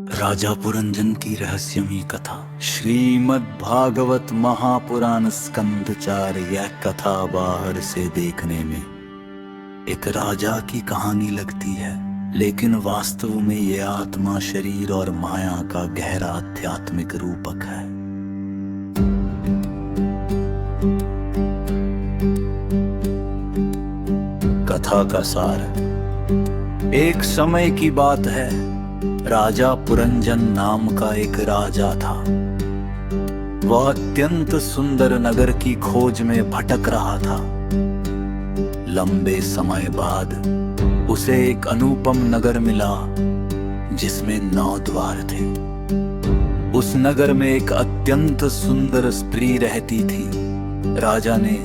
राजा पुरंजन की रहस्यमयी कथा। श्रीमद् भागवत महापुराण स्कंद 4। यह कथा बाहर से देखने में एक राजा की कहानी लगती है, लेकिन वास्तव में यह आत्मा, शरीर और माया का गहरा आध्यात्मिक रूपक है। कथा का सार। एक समय की बात है, राजा पुरंजन नाम का एक राजा था। वह अत्यंत सुंदर नगर की खोज में भटक रहा था। लंबे समय बाद उसे एक अनुपम नगर मिला जिसमें 9 द्वार थे। उस नगर में एक अत्यंत सुंदर स्त्री रहती थी। राजा ने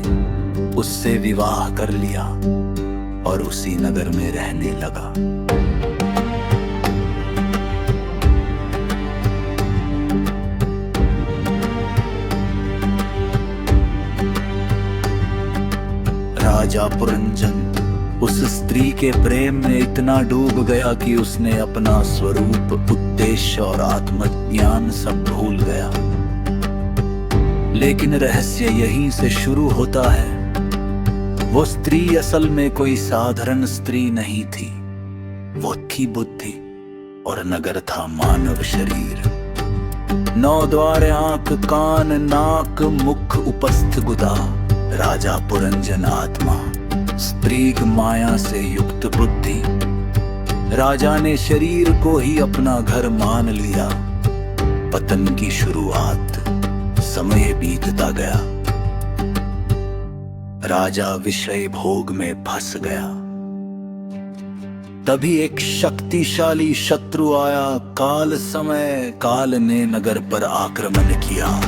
उससे विवाह कर लिया और उसी नगर में रहने लगा। राजा पुरंजन उस स्त्री के प्रेम में इतना डूब गया कि उसने अपना स्वरूप, उद्देश्य और आत्मज्ञान सब भूल गया। लेकिन रहस्य यहीं से शुरू होता है। वो स्त्री असल में कोई साधारण स्त्री नहीं थी। वो थी बुद्धि और नगर था मानव शरीर। 9 द्वार, आंख, कान, नाक, मुख, उपस्थ गुदा। राजा पुरंजन आत्मा, स्त्री माया से युक्त बुद्धि। राजा ने शरीर को ही अपना घर मान लिया। पतन की शुरुआत। समय बीतता गया। राजा विषय भोग में फंस गया। तभी एक शक्तिशाली शत्रु आया। काल ने नगर पर आक्रमण किया।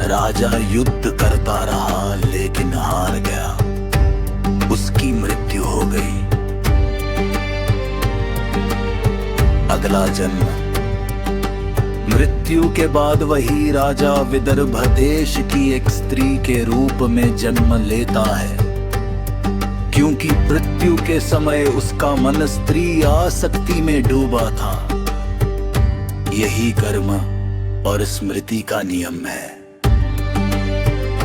राजा युद्ध करता रहा लेकिन हार गया। उसकी मृत्यु हो गई। अगला जन्म। मृत्यु के बाद वही राजा विदर्भ देश की एक स्त्री के रूप में जन्म लेता है, क्योंकि मृत्यु के समय उसका मन स्त्री आसक्ति में डूबा था। यही कर्म और स्मृति का नियम है।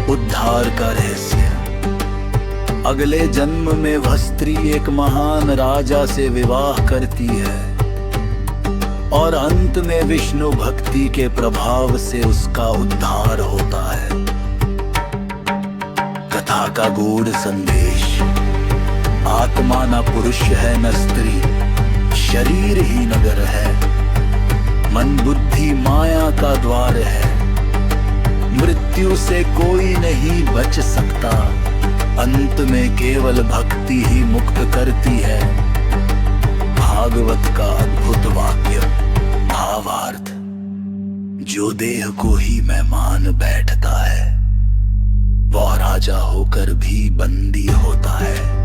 उद्धार का रहस्य। अगले जन्म में वह स्त्री एक महान राजा से विवाह करती है और अंत में विष्णु भक्ति के प्रभाव से उसका उद्धार होता है। कथा का गूढ़ संदेश। आत्मा न पुरुष है न स्त्री, शरीर ही नगर है। मन बुद्धि माया का द्वार है। मृत्यु से कोई नहीं बच सकता। अंत में केवल भक्ति ही मुक्त करती है। भागवत का अद्भुत वाक्य। भावार्थ। जो देह को ही मेहमान बैठता है, वह राजा होकर भी बंदी होता है।